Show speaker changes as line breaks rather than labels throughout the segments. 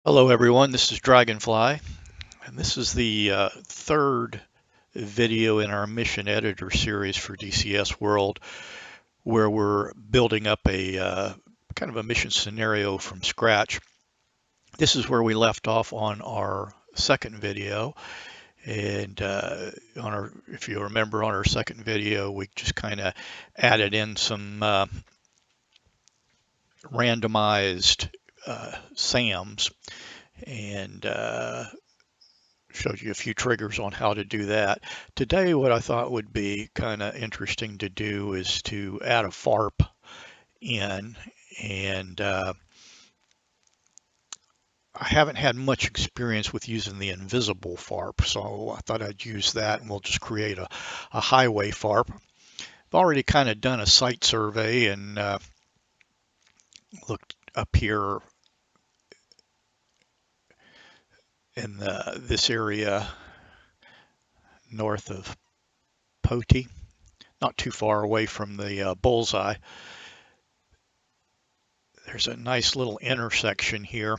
Hello everyone, this is Dragonfly, and this is the third video in our Mission Editor series for DCS World, where we're building up a kind of a mission scenario from scratch. This is where we left off on our second video, and if you remember on our second video, we just kind of added in some randomized SAMs and showed you a few triggers on how to do that. Today, what I thought would be kind of interesting to do is to add a Farp in, and I haven't had much experience with using the invisible Farp, so I thought I'd use that, and we'll just create a highway Farp. I've already kind of done a site survey and looked up here in this area north of Poti, not too far away from the bullseye. There's a nice little intersection here.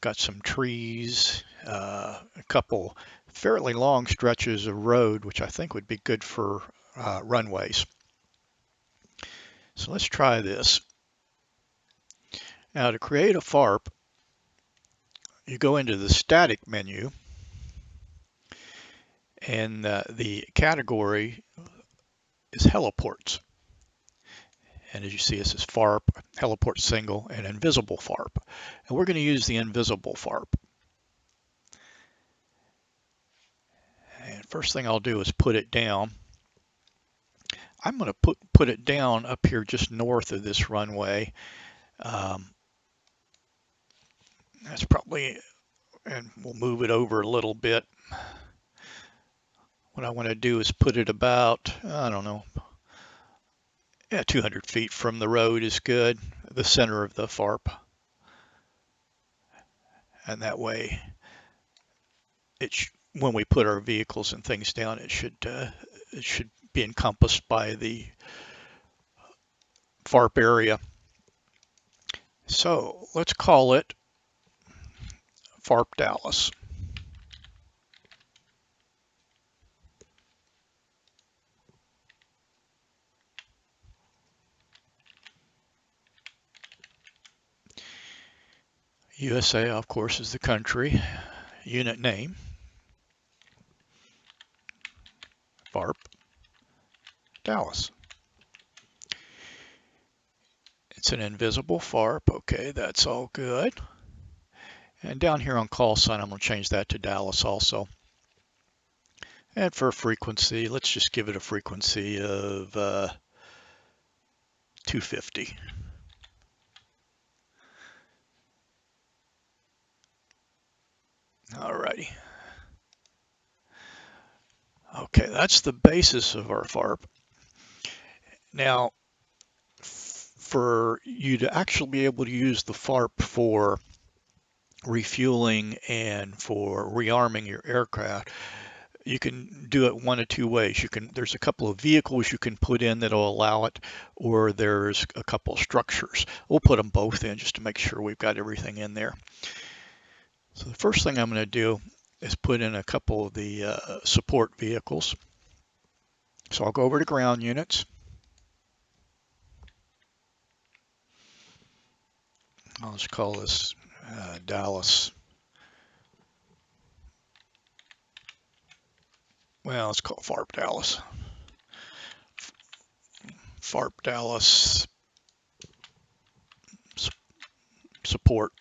Got some trees, a couple fairly long stretches of road, which I think would be good for runways. So let's try this. Now to create a Farp, you go into the static menu, and the category is heliports. And as you see, this is Farp, heliport single, and invisible Farp. And we're going to use the invisible Farp. And first thing I'll do is put it down. I'm going to put it down up here just north of this runway. That's probably, and we'll move it over a little bit. What I want to do is put it about, I don't know, 200 feet from the road is good, the center of the Farp. And that way, when we put our vehicles and things down, it should be encompassed by the Farp area. So let's call it Farp Dallas. USA, of course, is the country. Unit name, Farp Dallas. It's an invisible Farp. Okay, that's all good. And down here on call sign, I'm going to change that to Dallas also. And for frequency, let's just give it a frequency of 250. Alrighty. Okay, that's the basis of our Farp. Now, for you to actually be able to use the Farp for refueling and for rearming your aircraft, you can do it one of two ways. There's a couple of vehicles you can put in that'll allow it, or there's a couple of structures. We'll put them both in just to make sure we've got everything in there. So the first thing I'm going to do is put in a couple of the support vehicles. So I'll go over to ground units. I'll just call this Dallas. Well, let's call it Farp Dallas. Farp Dallas support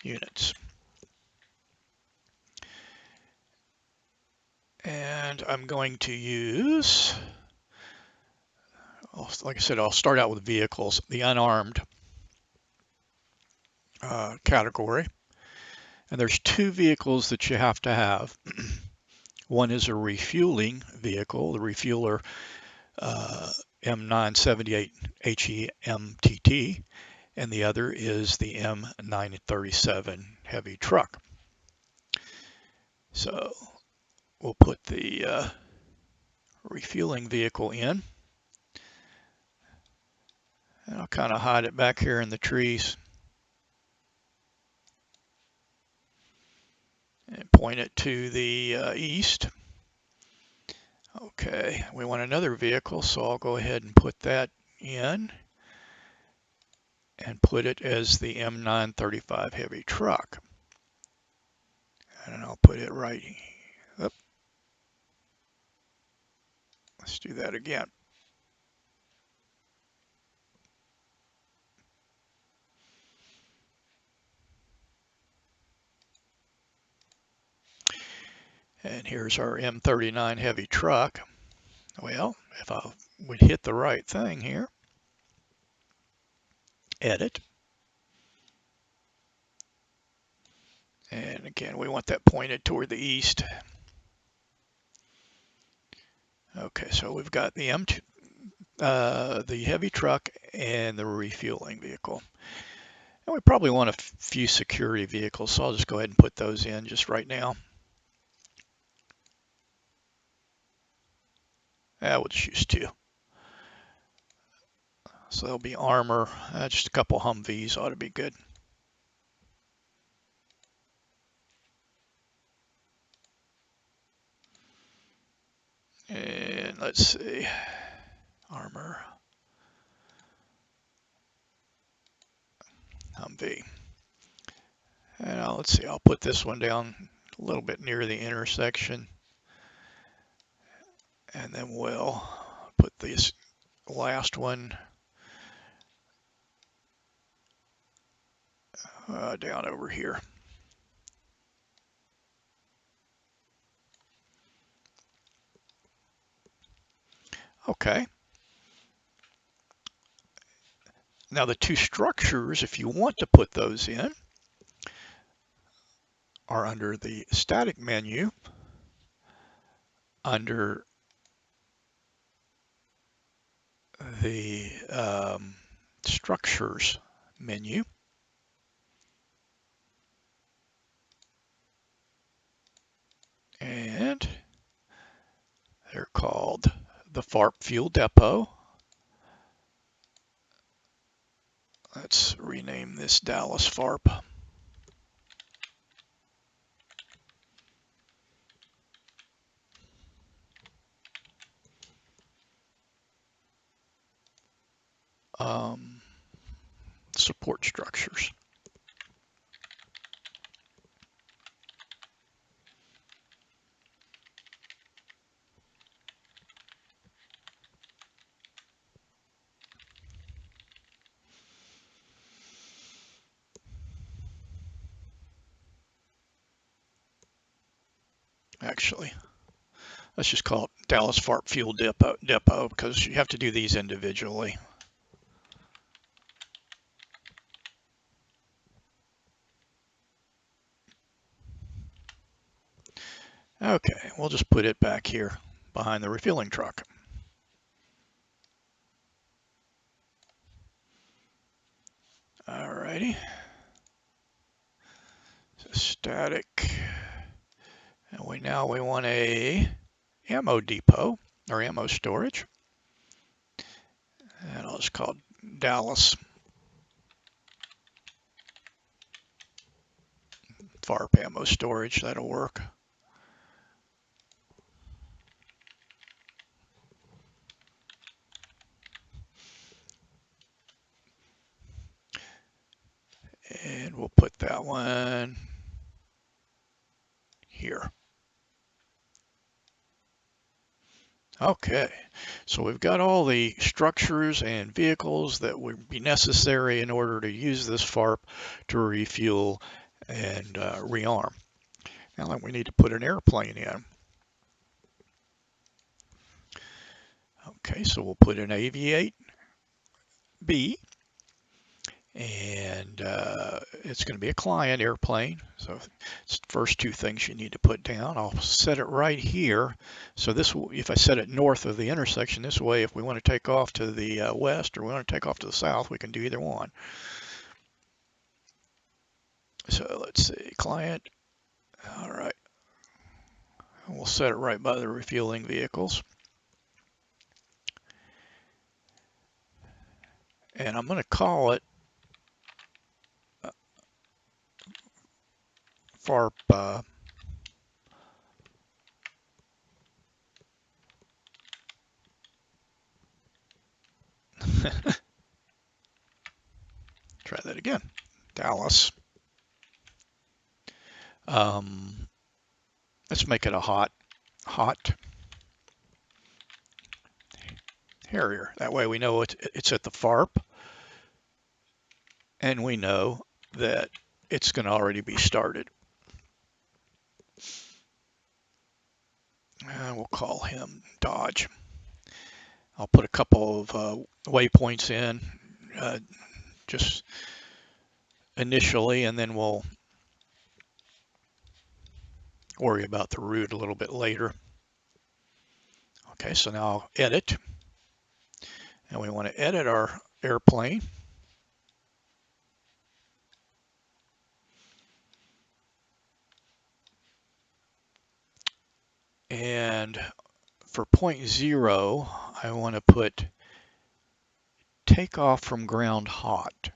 units. And I'm going to use, like I said, I'll start out with vehicles, the unarmed category. And there's two vehicles that you have to have. One is a refueling vehicle, the refueler M978 HEMTT, and the other is the M937 heavy truck. So we'll put the refueling vehicle in, And I'll kind of hide it back here in the trees and point it to the east. Okay, we want another vehicle, so I'll go ahead and put that in and put it as the M935 heavy truck. And I'll put it right up. Let's do that again. And here's our M39 heavy truck. Well, if I would hit the right thing here, edit. And again, we want that pointed toward the east. Okay, so we've got the the heavy truck and the refueling vehicle. And we probably want a few security vehicles, so I'll just go ahead and put those in just right now. We'll just use 2. So there'll be armor. Just a couple Humvees ought to be good. And let's see, armor, Humvee. And let's see, I'll put this one down a little bit near the intersection. And then we'll put this last one down over here. Okay. Now the 2 structures, if you want to put those in, are under the static menu, under the structures menu. And they're called the Farp Fuel Depot. Let's rename this Dallas Farp. Support structures. Actually, let's just call it Dallas Farp Fuel Depot because you have to do these individually. Okay, we'll just put it back here behind the refueling truck. Alrighty. So static. And we want a ammo depot or ammo storage. And I'll just call it Dallas Farp ammo storage. That'll work. And we'll put that one here. Okay, so we've got all the structures and vehicles that would be necessary in order to use this FARP to refuel and rearm. Now we need to put an airplane in. Okay, so we'll put an Aviate B, and it's going to be a client airplane. So it's the first 2 things you need to put down. I'll set it right here. So this, if I set it north of the intersection, this way, if we want to take off to the west or we want to take off to the south, we can do either one. So let's see, client. All right. We'll set it right by the refueling vehicles. And I'm going to call it Farp try that again, Dallas. Let's make it a hot Harrier. That way we know it's at the Farp, and we know that it's going to already be started. We'll call him Dodge. I'll put a couple of waypoints in just initially, and then we'll worry about the route a little bit later. Okay, so now I'll edit, and we want to edit our airplane. And for point 0, I want to put take off from ground hot,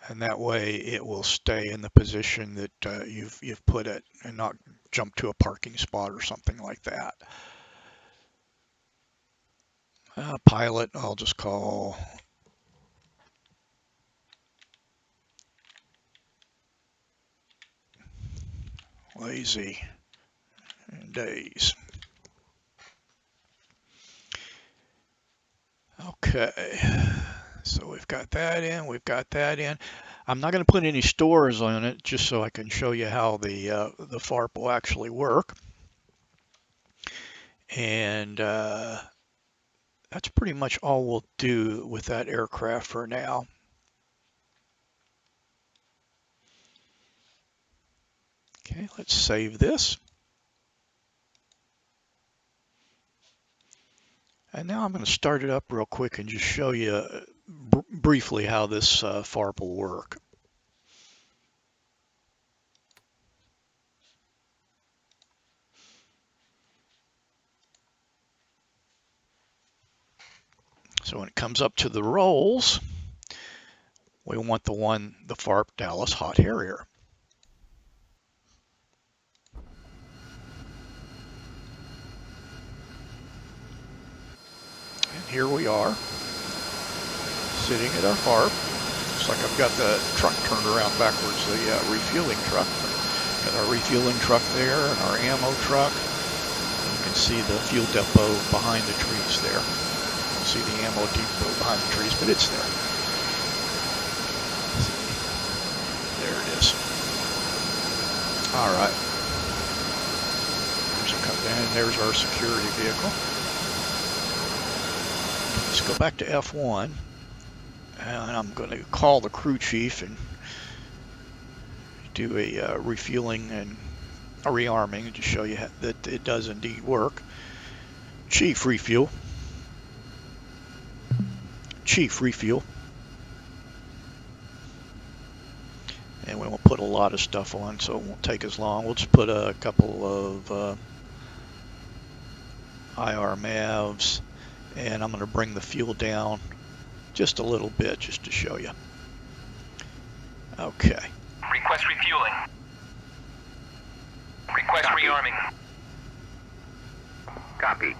and that way it will stay in the position that you've put it and not jump to a parking spot or something like that. Pilot, I'll just call Lazy Days. Okay, so we've got that in, we've got that in. I'm not going to put any stores on it just so I can show you how the Farp will actually work. And that's pretty much all we'll do with that aircraft for now. Okay, let's save this. And now I'm going to start it up real quick and just show you briefly how this Farp will work. So when it comes up to the rolls, we want the Farp Dallas Hot Harrier. And here we are, sitting at our Farp. Looks like I've got the truck turned around backwards, the refueling truck. Got our refueling truck there and our ammo truck. You can see the fuel depot behind the trees there. You see the ammo depot behind the trees, but it's there. There it is. All right. There's our security vehicle. Let's go back to F1, and I'm going to call the crew chief and do a refueling and a rearming to show you that it does indeed work. Chief refuel. Chief refuel. And we won't put a lot of stuff on, so it won't take as long. We'll just put a couple of IR MAVs, and I'm going to bring the fuel down just a little bit just to show you. Okay.
Request refueling. Request rearming. Copy.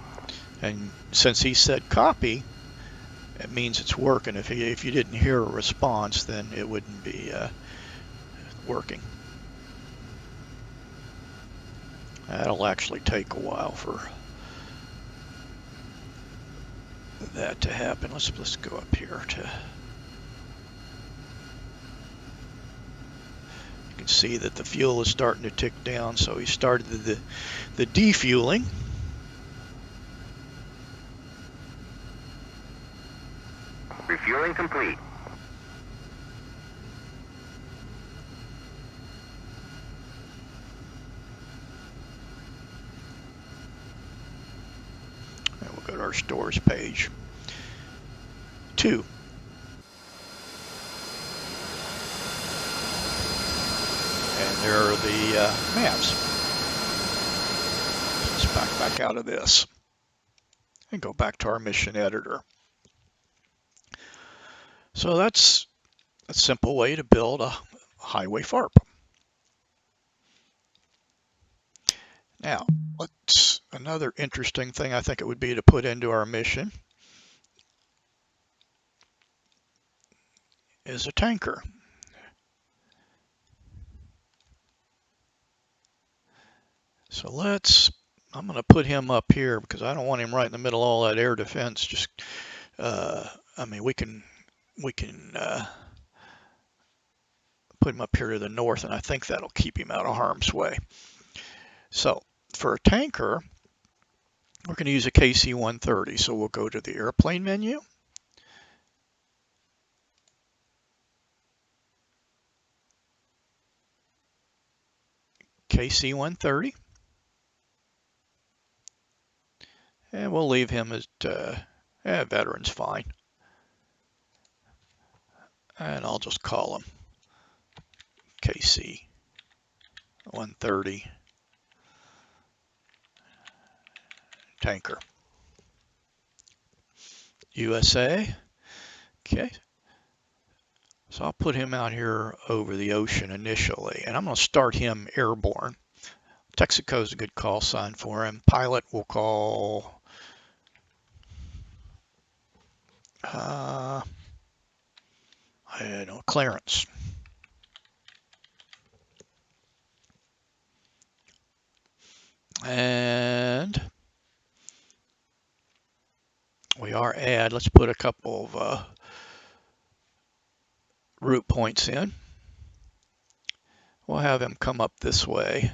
And since he said copy, it means it's working. If you didn't hear a response, then it wouldn't be working. That'll actually take a while for that to happen. Let's go up here to. You can see that the fuel is starting to tick down, so he started the defueling.
Refueling complete.
And we'll go to our stores page. 2. And there are the maps. Let's back out of this and go back to our mission editor. So that's a simple way to build a highway FARP. Now, another interesting thing I think it would be to put into our mission is a tanker. So I'm going to put him up here because I don't want him right in the middle of all that air defense. Just, I mean, we can put him up here to the north, and I think that'll keep him out of harm's way. So for a tanker, we're going to use a KC-130. So we'll go to the airplane menu. KC-130. And we'll leave him as veteran's fine. And I'll just call him KC-130 tanker. USA. Okay. So I'll put him out here over the ocean initially, and I'm going to start him airborne. Texaco is a good call sign for him. Pilot will call Clarence. And we are let's put a couple of route points in. We'll have him come up this way.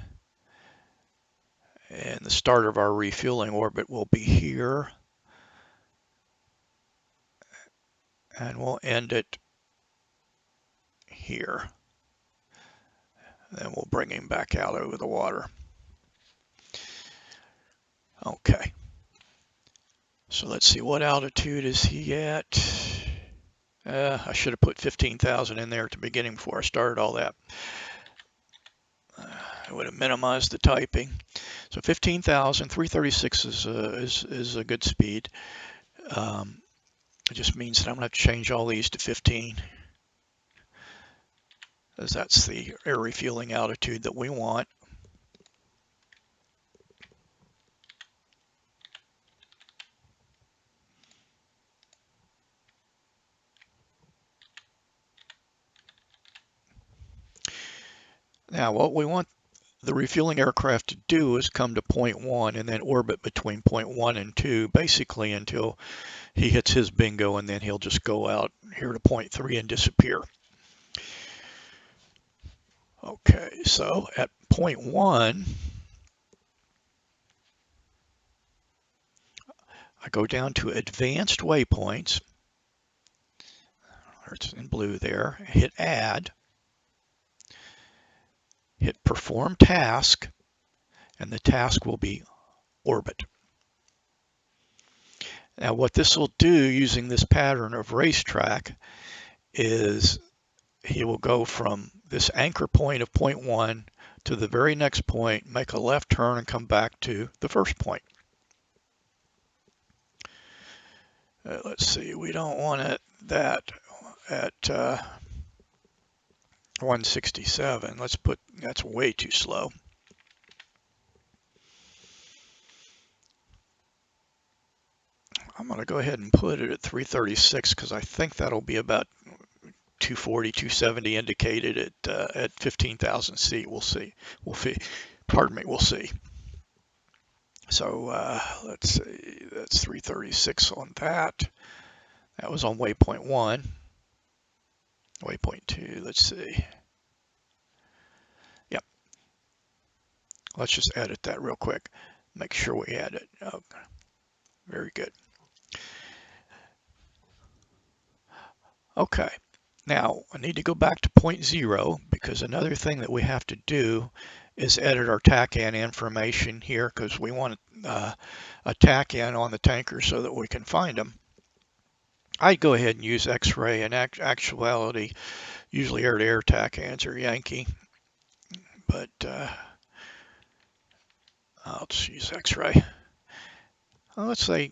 And the start of our refueling orbit will be here. And we'll end it here. Then we'll bring him back out over the water. Okay. So let's see, what altitude is he at? I should have put 15,000 in there at the beginning before I started all that. I would have minimized the typing. So 15,000, 336 is a good speed. It just means that I'm going to have to change all these to 15, as that's the air refueling altitude that we want. Now, what we want the refueling aircraft to do is come to point 1 and then orbit between point 1 and 2, basically until he hits his bingo, and then he'll just go out here to point 3 and disappear. Okay, so at point 1, I go down to advanced waypoints. It's in blue there. Hit add. Hit perform task, and the task will be orbit. Now what this will do using this pattern of racetrack is he will go from this anchor point of point 1 to the very next point, make a left turn, and come back to the first point. Let's see, we don't want that at 167. Let's put, that's way too slow. I'm going to go ahead and put it at 336 because I think that'll be about 240, 270 indicated at 15,000 feet. We'll see. We'll see. So let's see, that's 336 on that. That was on waypoint 1. Waypoint 2, let's see. Yep. Let's just edit that real quick. Make sure we add it. Oh, very good. Okay. Now, I need to go back to point 0 because another thing that we have to do is edit our TACAN information here because we want a TACAN on the tanker so that we can find them. I'd go ahead and use X-ray. In actuality, usually air-to-air TACANs are Yankee, but I'll just use X-ray. Well, let's say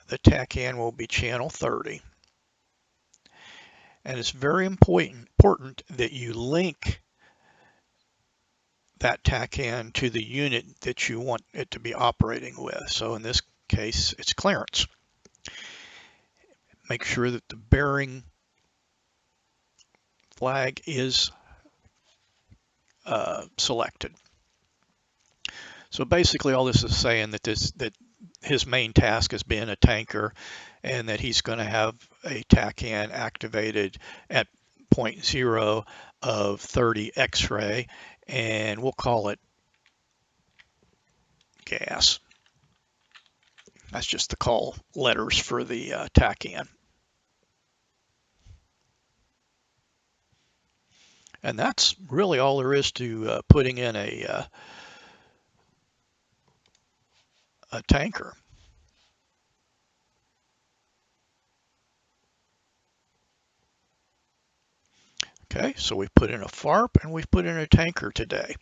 the TACAN will be channel 30. And it's very important that you link that TACAN to the unit that you want it to be operating with. So in this case, it's clearance. Make sure that the bearing flag is selected. So basically all this is saying that his main task has been a tanker and that he's going to have a TACAN activated at 0.0 of 30 X-ray, and we'll call it gas. That's just the call letters for the TACAN. And that's really all there is to putting in a tanker. Okay, so we put in a Farp and we've put in a tanker today.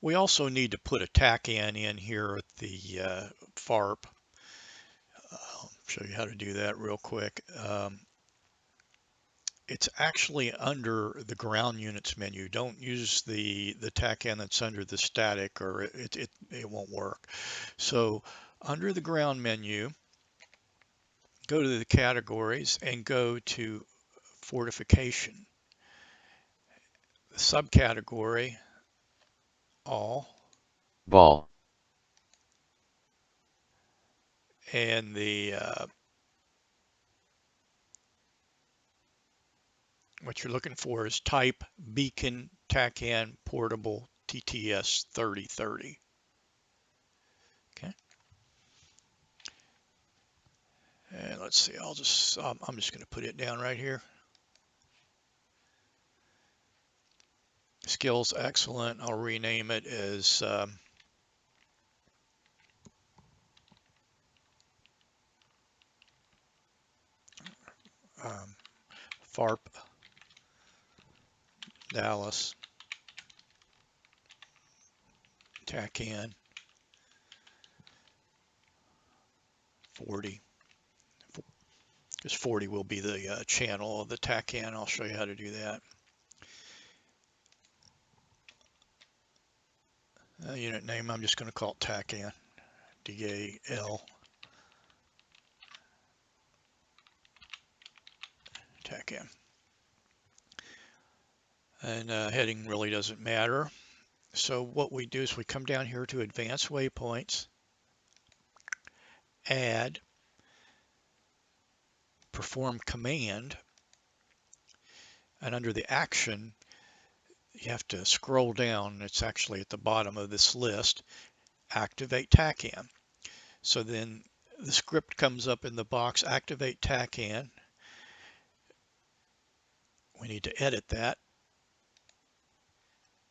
We also need to put a TACAN in here at the Farp. I'll show you how to do that real quick. It's actually under the ground units menu. Don't use the TACAN that's under the static, or it won't work. So under the ground menu, go to the categories and go to fortification. The subcategory, all,
ball,
and the what you're looking for is type beacon TACAN portable TTS 3030. Okay. And let's see, I'm just going to put it down right here. Skills excellent. I'll rename it as Farp Dallas TACAN 40. Because 40 will be the channel of the TACAN. I'll show you how to do that. Unit name, I'm just going to call it TACAN. DAL. TACAN. And heading really doesn't matter. So what we do is we come down here to advanced waypoints, add, perform command, and under the action, you have to scroll down. It's actually at the bottom of this list, activate TACAN. So then the script comes up in the box, activate TACAN. We need to edit that.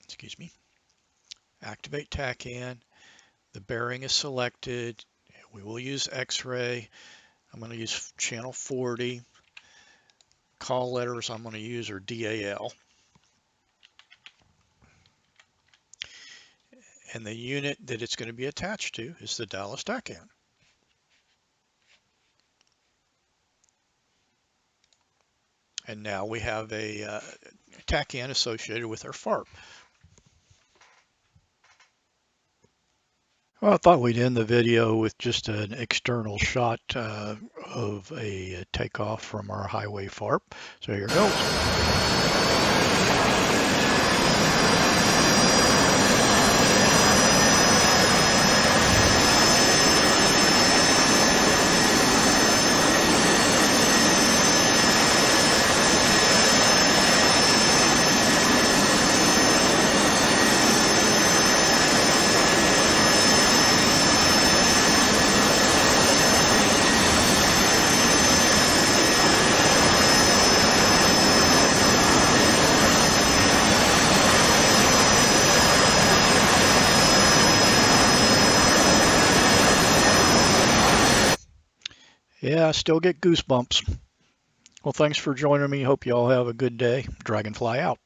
Excuse me. Activate TACAN. The bearing is selected. We will use X-ray. I'm going to use channel 40. Call letters I'm going to use are DAL. And the unit that it's going to be attached to is the Dallas TACAN. And now we have a TACAN associated with our Farp. Well, I thought we'd end the video with just an external shot of a takeoff from our highway Farp. So here goes. Yeah, I still get goosebumps. Well, thanks for joining me. Hope you all have a good day. Dragonfly out.